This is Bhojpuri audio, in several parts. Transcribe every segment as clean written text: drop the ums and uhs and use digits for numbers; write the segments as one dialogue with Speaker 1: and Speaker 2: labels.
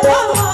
Speaker 1: Oh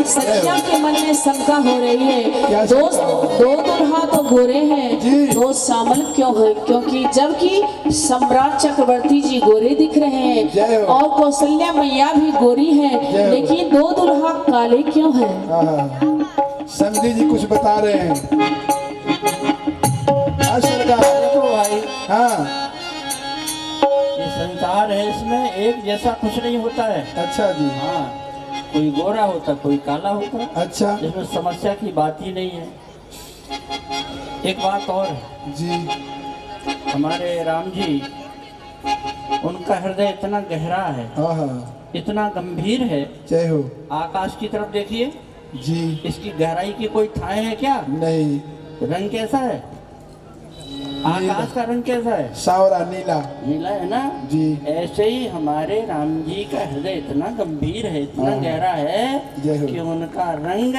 Speaker 1: सखिया के मन में शंका हो रही है, दोस्त दो दुल्हा तो गोरे हैं, दोस्त श्यामल क्यों है? क्योंकि जबकि सम्राट चक्रवर्ती जी गोरे दिख रहे हैं और कौशल्या मैया भी गोरी है, लेकिन दो दुल्हा काले क्यों हैं?
Speaker 2: समझी जी कुछ बता रहे हैं।
Speaker 3: भाई
Speaker 2: हाँ,
Speaker 3: ये संसार है, इसमें एक जैसा कुछ नहीं होता है।
Speaker 2: अच्छा जी।
Speaker 3: हाँ, कोई गोरा होता, कोई काला होता।
Speaker 2: अच्छा,
Speaker 3: इसमें समस्या की बात ही नहीं है। एक बात और है
Speaker 2: जी,
Speaker 3: हमारे राम जी, उनका हृदय इतना गहरा है, इतना गंभीर है।
Speaker 2: जय हो।
Speaker 3: आकाश की तरफ देखिए
Speaker 2: जी,
Speaker 3: इसकी गहराई की कोई ठाए है क्या?
Speaker 2: नहीं।
Speaker 3: रंग कैसा है? आकाश का रंग कैसा है?
Speaker 2: सावरा नीला।
Speaker 3: नीला है ना
Speaker 2: जी।
Speaker 3: ऐसे ही हमारे राम जी का हृदय इतना गंभीर है, इतना गहरा है कि उनका रंग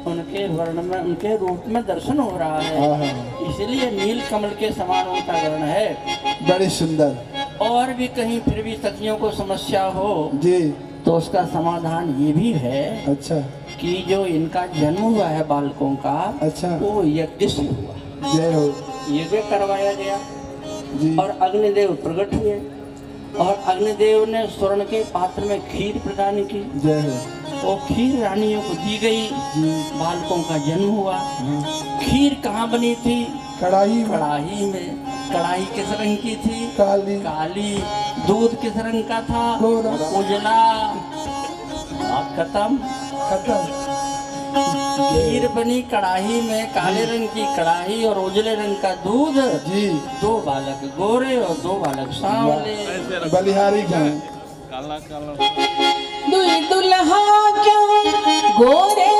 Speaker 3: उनके वर्ण में, उनके रूप में दर्शन हो रहा है। इसलिए नील कमल के समान उनका वर्ण है।
Speaker 2: बड़ी सुंदर।
Speaker 3: और भी कहीं फिर भी सखियों को समस्या हो
Speaker 2: जी,
Speaker 3: तो उसका समाधान ये भी है।
Speaker 2: अच्छा,
Speaker 3: कि जो इनका जन्म हुआ है बालकों का,
Speaker 2: अच्छा,
Speaker 3: वो यज्ञ से हुआ।
Speaker 2: जय हो।
Speaker 3: यज्ञ करवाया गया
Speaker 2: जी।
Speaker 3: और अग्निदेव प्रकट हुए और अग्निदेव ने स्वर्ण के पात्र में खीर प्रदान की।
Speaker 2: जय हो।
Speaker 3: वो खीर रानियों को दी गई, बालकों का जन्म हुआ। खीर कहाँ बनी थी?
Speaker 2: कढ़ाई।
Speaker 3: कढ़ाई में। कढ़ाई किस रंग की थी?
Speaker 2: काली।
Speaker 3: काली। दूध किस रंग का था? उजला। खत्म। खीर बनी कढ़ाई में, काले रंग की कढ़ाई और उजले रंग का दूध।
Speaker 2: जी।
Speaker 3: दो बालक गोरे और दो बालक सांवले।
Speaker 2: बलिहारी जान।
Speaker 3: काला काला।
Speaker 1: दुई दुल्हा क्यों गोरे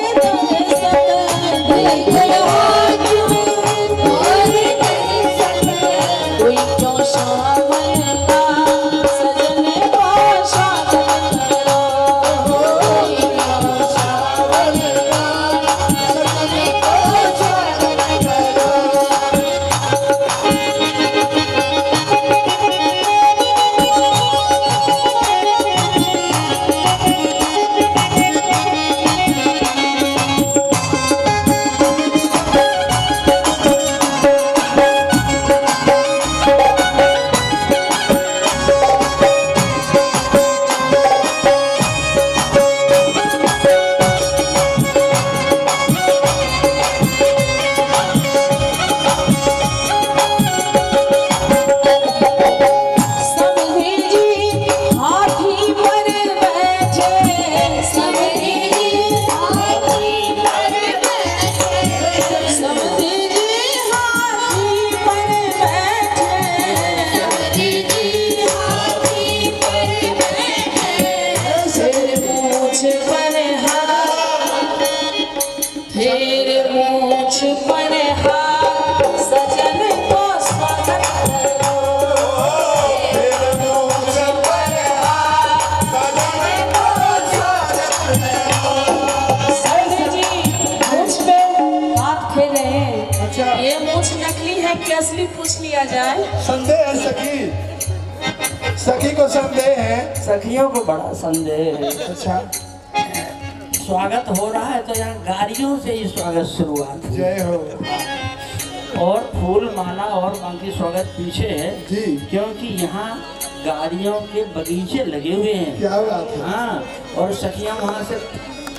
Speaker 1: असली पूछ लिया जाए।
Speaker 2: संदेह है सखी, सखी को संदेह है।
Speaker 3: सखियों को बड़ा संदेह है।
Speaker 2: अच्छा,
Speaker 3: स्वागत हो रहा है तो यहाँ गाड़ियों से ही स्वागत शुरुआत है।
Speaker 2: जय हो
Speaker 3: और फूल माला और बाकी स्वागत पीछे है
Speaker 2: जी,
Speaker 3: क्योंकि यहाँ गाड़ियों के बगीचे लगे हुए हैं।
Speaker 2: क्या बात है,
Speaker 3: हाँ, और सखियाँ वहाँ से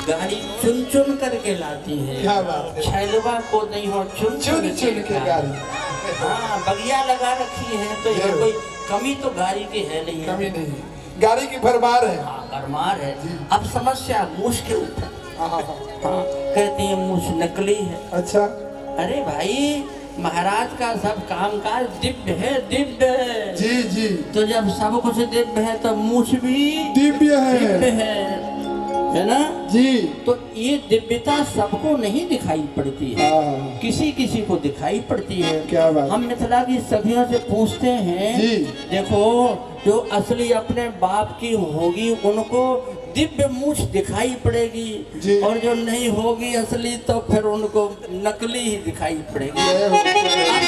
Speaker 3: गाड़ी चुन चुन करके लाती हैं।
Speaker 2: क्या बात है,
Speaker 3: छैलवा को नहीं हो चुन
Speaker 2: चुन चुन के गाड़ी।
Speaker 3: हाँ, बगिया लगा रखी है तो यहाँ कोई कमी तो गाड़ी की है नहीं है।
Speaker 2: कमी नहीं, गाड़ी की भरमार है।
Speaker 3: हाँ, भरमार है। अब समस्या मूछ के ऊपर।
Speaker 2: हाँ, हाँ,
Speaker 3: हाँ, कहती है मूछ नकली है।
Speaker 2: अच्छा,
Speaker 3: अरे भाई, महाराज का सब कामकाज दिव्य है, दिव्य है।
Speaker 2: जी जी,
Speaker 3: तो जब सब कुछ दिव्य है तो मूछ भी
Speaker 2: दिव्य
Speaker 3: दिव्य
Speaker 2: है
Speaker 3: है ना
Speaker 2: जी।
Speaker 3: तो ये दिव्यता सबको नहीं दिखाई पड़ती है,
Speaker 2: हाँ,
Speaker 3: किसी किसी को दिखाई पड़ती है।
Speaker 2: क्या बात।
Speaker 3: हम मिथिला की सखियों से पूछते हैं
Speaker 2: जी।
Speaker 3: देखो, जो असली अपने बाप की होगी उनको दिव्य मूछ दिखाई पड़ेगी
Speaker 2: जी।
Speaker 3: और जो नहीं होगी असली तो फिर उनको नकली ही दिखाई पड़ेगी।
Speaker 2: जय हो।
Speaker 3: आप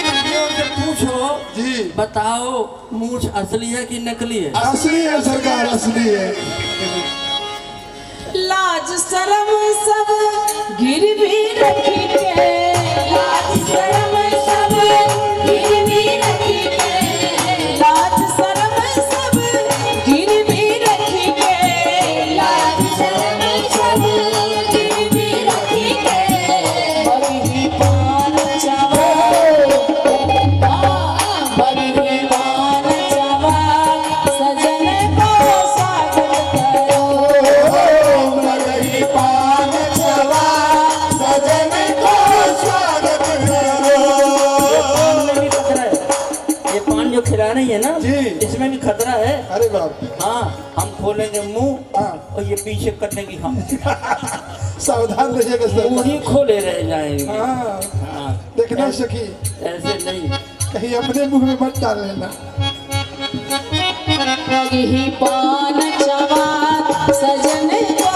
Speaker 3: सखियों से पूछो
Speaker 2: जी,
Speaker 3: बताओ मूछ असली है कि नकली है?
Speaker 2: असली है सरकार, असली है।
Speaker 1: लाज शरम सब गिरवी रखी के, लाज शरम सब गिरवी रखी के, लाज शरम सब गिरवी रखी के, लाज शरम सब गिरवी रखी के, बगही पान चवा, बगही पान चवा, सजन को स्वागत करो।
Speaker 2: पान चवा, सजन को स्वागत करो।
Speaker 3: में भी खतरा है। ये पान जो खिला रही है ना
Speaker 2: जी।
Speaker 3: इसमें भी खतरा है।
Speaker 2: अरे बाप,
Speaker 3: हाँ, हम खोलेंगे मुंह
Speaker 2: हाँ।
Speaker 3: और ये पीछे करने की हम
Speaker 2: सावधान रहिएगा
Speaker 3: मुंह ही
Speaker 2: सरकार।
Speaker 3: खोले रह जाएंगे।
Speaker 2: हाँ,
Speaker 3: हाँ,
Speaker 2: देखना सखी,
Speaker 3: ऐसे नहीं।
Speaker 2: कहीं अपने मुंह में मत डाल लेना।
Speaker 1: बगही पान चवा, सजन को